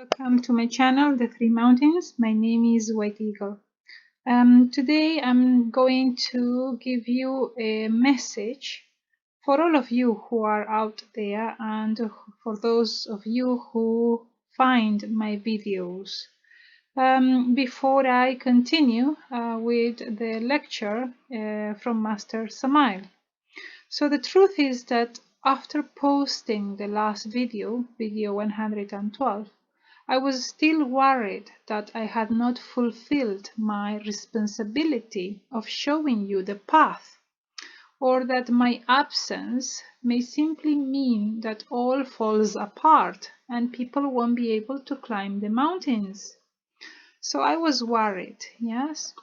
welcome to my channel, The Three Mountains. My name is White Eagle. Today I'm going to give you a message for all of you who are out there and for those of you who find my videos. Before I continue with the lecture from Master Samael. So the truth is that after posting the last video 112, I was still worried that I had not fulfilled my responsibility of showing you the path, or that my absence may simply mean that all falls apart and people won't be able to climb the mountains. So I was worried, yes.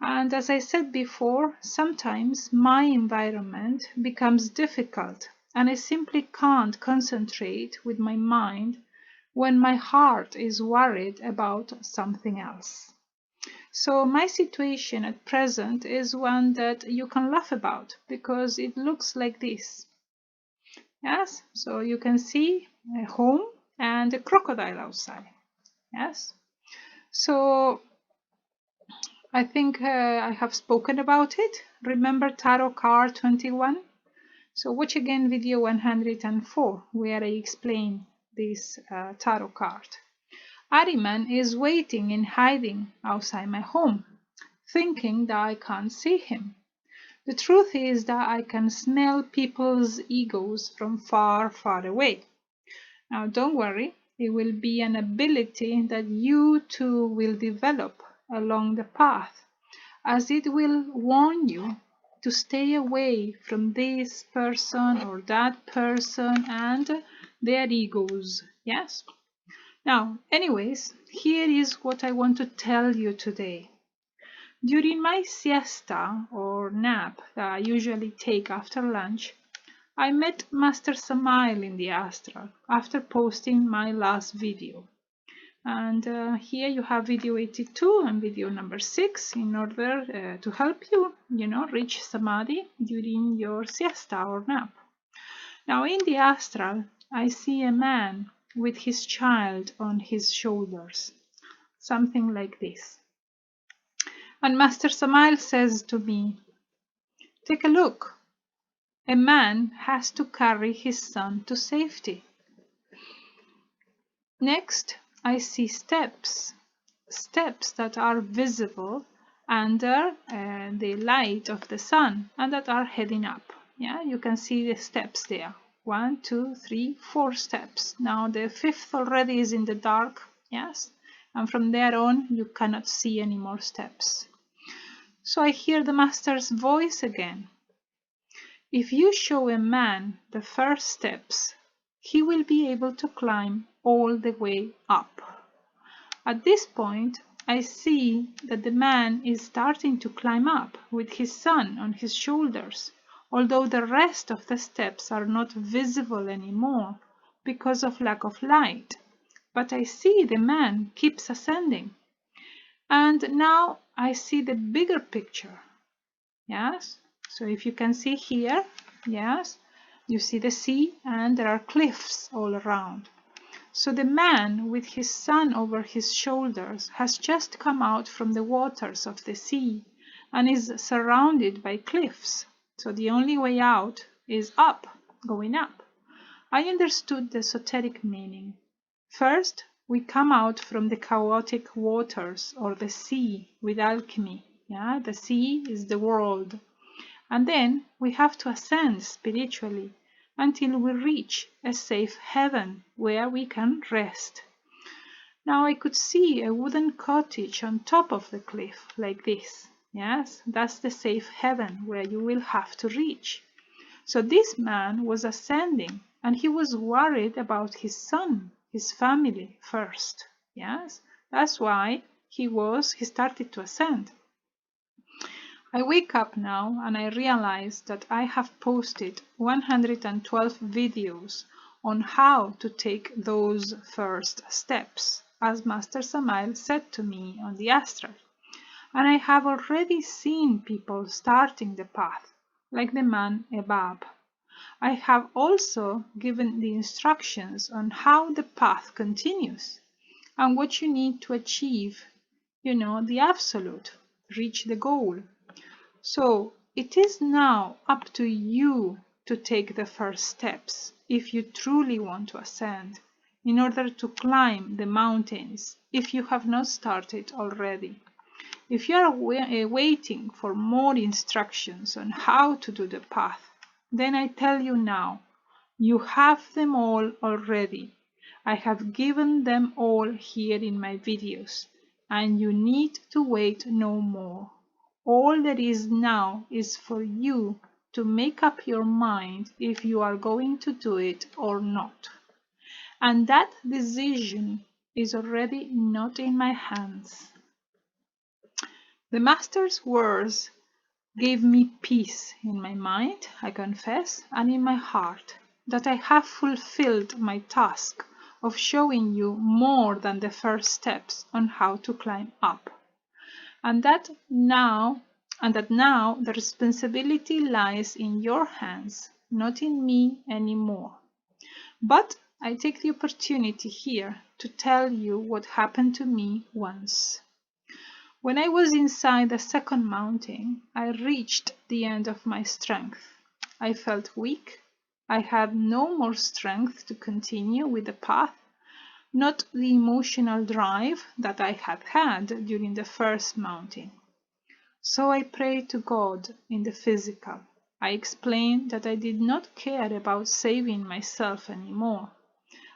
And as I said before, sometimes my environment becomes difficult and I simply can't concentrate with my mind when my heart is worried about something else. So my situation at present is one that you can laugh about because it looks like this. Yes, so you can see a home and a crocodile outside. Yes, so I think I have spoken about it. Remember Tarot card 21? So watch again video 104 where I explain this tarot card. Ariman is waiting in hiding outside my home, thinking that I can't see him. The truth is that I can smell people's egos from far, far away. Now don't worry, it will be an ability that you too will develop along the path, as it will warn you to stay away from this person or that person and their egos. Yes? Now, anyways, here is what I want to tell you today. During my siesta or nap that I usually take after lunch, I met Master Samael in the astral after posting my last video. And here you have video 82 and video number 6 in order to help you, reach samadhi during your siesta or nap. Now in the astral, I see a man with his child on his shoulders, something like this. And Master Samael says to me, take a look. A man has to carry his son to safety. Next, I see steps that are visible under the light of the sun and that are heading up. Yeah, you can see the steps there. 1, 2, 3, 4 steps. Now the 5th already is in the dark. Yes, and from there on you cannot see any more steps. So I hear the master's voice again. If you show a man the first steps, he will be able to climb all the way up. At this point, I see that the man is starting to climb up with his son on his shoulders, although the rest of the steps are not visible anymore because of lack of light. But I see the man keeps ascending. And now I see the bigger picture. Yes, so if you can see here, yes, you see the sea and there are cliffs all around. So the man with his son over his shoulders has just come out from the waters of the sea and is surrounded by cliffs. So the only way out is up, going up. I understood the esoteric meaning. First, we come out from the chaotic waters or the sea with alchemy. Yeah, the sea is the world. And then we have to ascend spiritually until we reach a safe heaven where we can rest. Now I could see a wooden cottage on top of the cliff like this. Yes, that's the safe heaven where you will have to reach. So this man was ascending and he was worried about his son, his family first. Yes, that's why he started to ascend. I wake up now and I realize that I have posted 112 videos on how to take those first steps, as Master Samael said to me on the astral. And I have already seen people starting the path, like the man above. I have also given the instructions on how the path continues. and what you need to achieve, the absolute, reach the goal. So it is now up to you to take the first steps if you truly want to ascend, in order to climb the mountains if you have not started already. If you are waiting for more instructions on how to do the path, then I tell you now, you have them all already. I have given them all here in my videos, and you need to wait no more. All there is now is for you to make up your mind if you are going to do it or not. And that decision is already not in my hands. The Master's words gave me peace in my mind, I confess, and in my heart, that I have fulfilled my task of showing you more than the first steps on how to climb up. And that now the responsibility lies in your hands, not in me anymore. But I take the opportunity here to tell you what happened to me once. When I was inside the second mountain, I reached the end of my strength. I felt weak. I had no more strength to continue with the path, not the emotional drive that I had had during the first mountain. So I prayed to God in the physical. I explained that I did not care about saving myself anymore.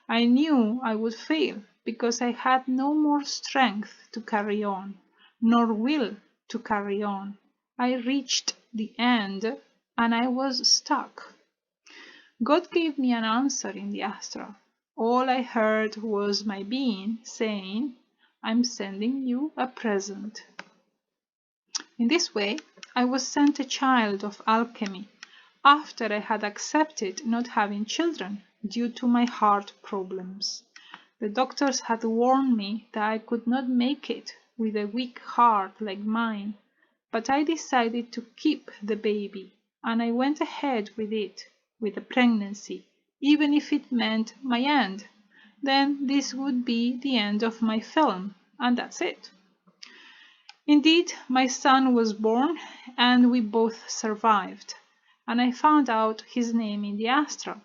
I knew I would fail because I had no more strength to carry on, nor will to carry on. I reached the end and I was stuck. God gave me an answer in the astral. All I heard was my being saying, "I'm sending you a present." In this way, I was sent a child of alchemy after I had accepted not having children due to my heart problems. The doctors had warned me that I could not make it with a weak heart like mine, but I decided to keep the baby, and I went ahead with it, with the pregnancy, even if it meant my end. Then this would be the end of my film, and that's it. Indeed, my son was born, and we both survived, and I found out his name in the astral.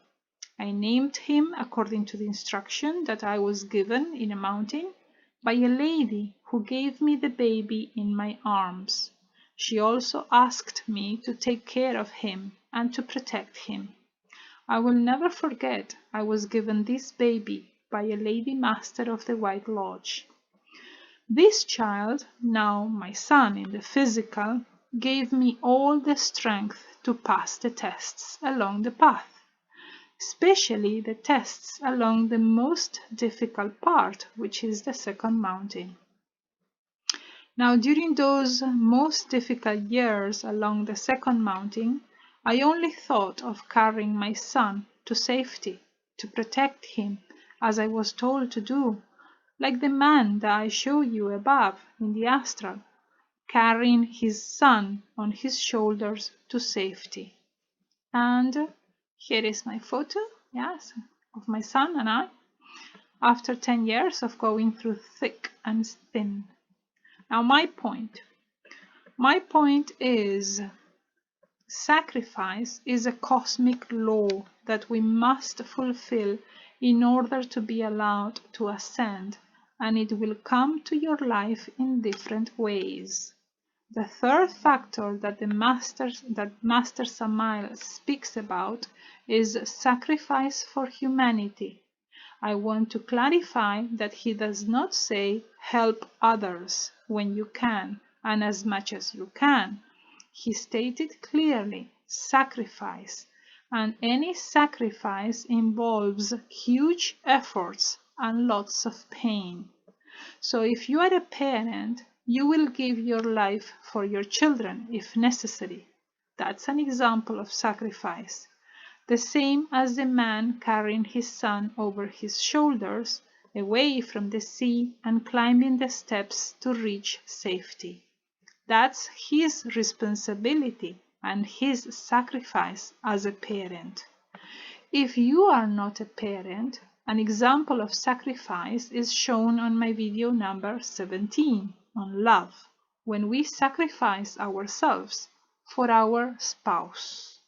I named him according to the instruction that I was given in a mountain by a lady who gave me the baby in my arms. She also asked me to take care of him and to protect him. I will never forget I was given this baby by a lady master of the White Lodge. This child, now my son in the physical, gave me all the strength to pass the tests along the path, especially the tests along the most difficult part, which is the second mountain. Now, during those most difficult years along the second mountain, I only thought of carrying my son to safety, to protect him, as I was told to do, like the man that I show you above in the astral, carrying his son on his shoulders to safety. And here is my photo, yes, of my son and I, after 10 years of going through thick and thin. Now my point is, sacrifice is a cosmic law that we must fulfill in order to be allowed to ascend, and it will come to your life in different ways. The third factor that Master Samael speaks about is sacrifice for humanity. I want to clarify that he does not say help others when you can and as much as you can. He stated clearly sacrifice, and any sacrifice involves huge efforts and lots of pain. So if you are a parent, you will give your life for your children if necessary. That's an example of sacrifice. The same as the man carrying his son over his shoulders, away from the sea and climbing the steps to reach safety. That's his responsibility and his sacrifice as a parent. If you are not a parent An example of sacrifice is shown on my video number 17 on love, when we sacrifice ourselves for our spouse.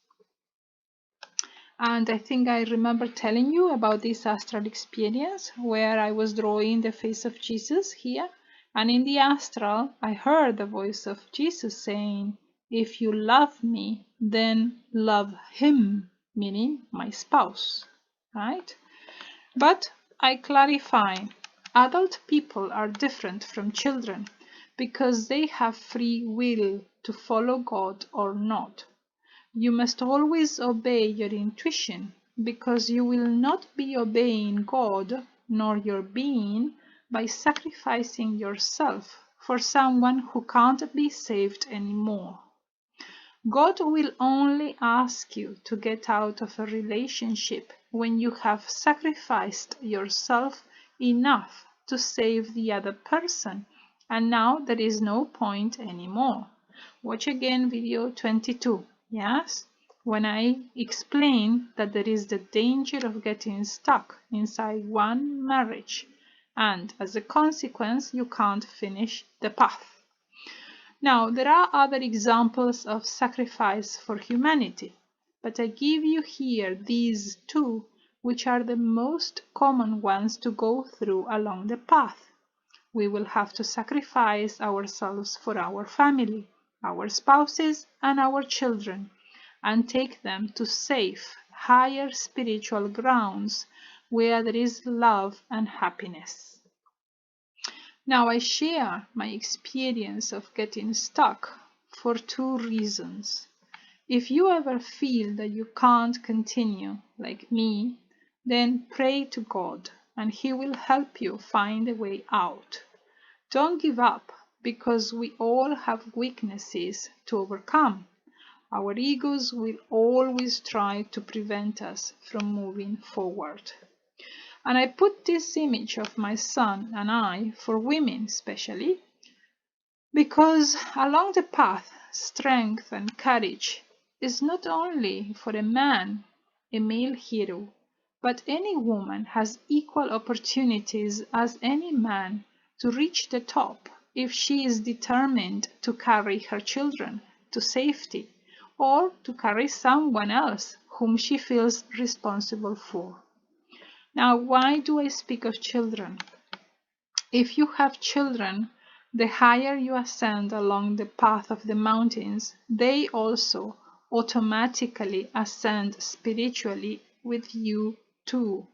And I think I remember telling you about this astral experience where I was drawing the face of Jesus here. And in the astral, I heard the voice of Jesus saying, "If you love me, then love him," meaning my spouse, right? But I clarify, adult people are different from children because they have free will to follow God or not. You must always obey your intuition, because you will not be obeying God nor your being by sacrificing yourself for someone who can't be saved anymore. God will only ask you to get out of a relationship when you have sacrificed yourself enough to save the other person, and now there is no point anymore. Watch again video 22, yes? When I explain that there is the danger of getting stuck inside one marriage, and as a consequence, you can't finish the path. Now, there are other examples of sacrifice for humanity, but I give you here these two, which are the most common ones to go through along the path. We will have to sacrifice ourselves for our family, our spouses, and our children, and take them to safe, higher spiritual grounds where there is love and happiness. Now, I share my experience of getting stuck for two reasons. If you ever feel that you can't continue like me, then pray to God and He will help you find a way out. Don't give up, because we all have weaknesses to overcome. Our egos will always try to prevent us from moving forward. And I put this image of my son and I for women especially, because along the path, strength and courage is not only for a man, a male hero, but any woman has equal opportunities as any man to reach the top if she is determined to carry her children to safety, or to carry someone else whom she feels responsible for. Now, why do I speak of children? If you have children, the higher you ascend along the path of the mountains, they also automatically ascend spiritually with you too.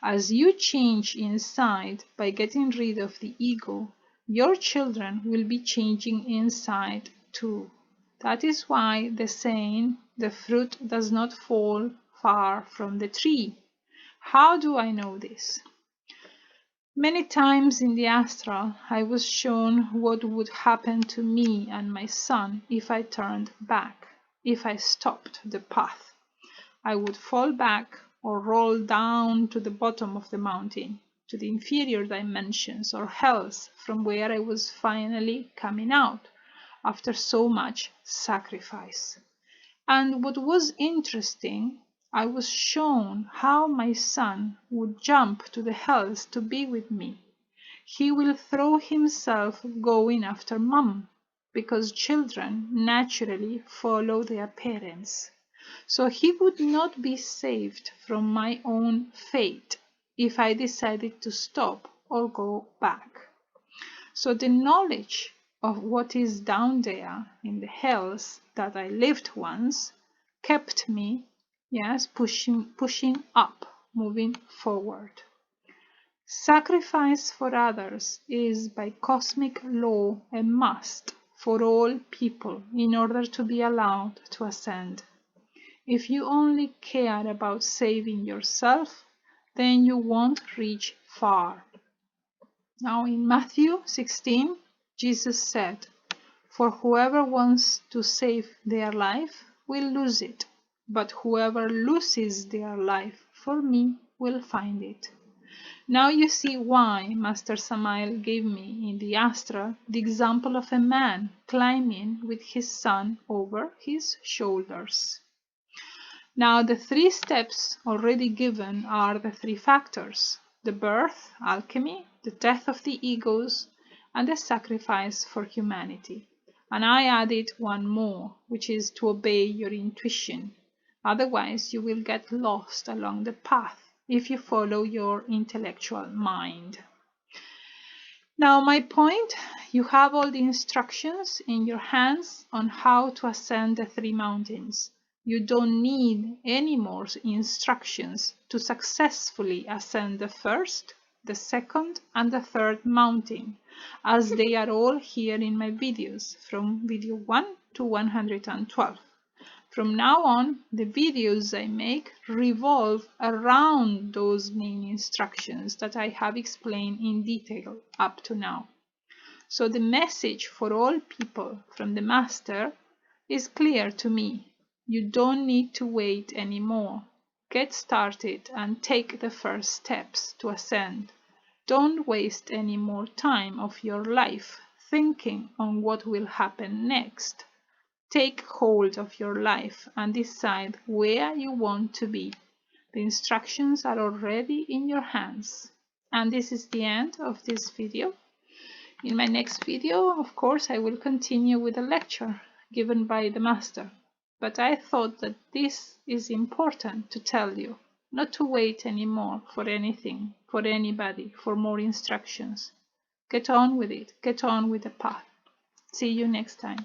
As you change inside by getting rid of the ego, your children will be changing inside too. That is why the saying, "the fruit does not fall far from the tree." How do I know this? Many times in the astral, I was shown what would happen to me and my son if I turned back, if I stopped the path. I would fall back or roll down to the bottom of the mountain, to the inferior dimensions or hells from where I was finally coming out after so much sacrifice. And what was interesting, I was shown how my son would jump to the hells to be with me. He will throw himself going after mom, because children naturally follow their parents. So he would not be saved from my own fate if I decided to stop or go back. So the knowledge of what is down there in the hells that I lived once kept me, yes, pushing up, moving forward. Sacrifice for others is by cosmic law a must for all people in order to be allowed to ascend. If you only care about saving yourself, then you won't reach far. Now in Matthew 16, Jesus said, "For whoever wants to save their life will lose it, but whoever loses their life for me will find it." Now you see why Master Samael gave me in the astral the example of a man climbing with his son over his shoulders. Now, the 3 steps already given are the 3 factors: the birth, alchemy, the death of the egos, and the sacrifice for humanity. And I added one more, which is to obey your intuition. Otherwise, you will get lost along the path if you follow your intellectual mind. Now, my point, you have all the instructions in your hands on how to ascend the 3 mountains. You don't need any more instructions to successfully ascend the first, the second, and the third mountain, as they are all here in my videos from video 1 to 112. From now on, the videos I make revolve around those main instructions that I have explained in detail up to now. So the message for all people from the Master is clear to me. You don't need to wait anymore. Get started and take the first steps to ascend. Don't waste any more time of your life thinking on what will happen next. Take hold of your life and decide where you want to be. The instructions are already in your hands. And this is the end of this video. In my next video, of course, I will continue with a lecture given by the Master. But I thought that this is important to tell you, not to wait anymore for anything, for anybody, for more instructions. Get on with it. Get on with the path. See you next time.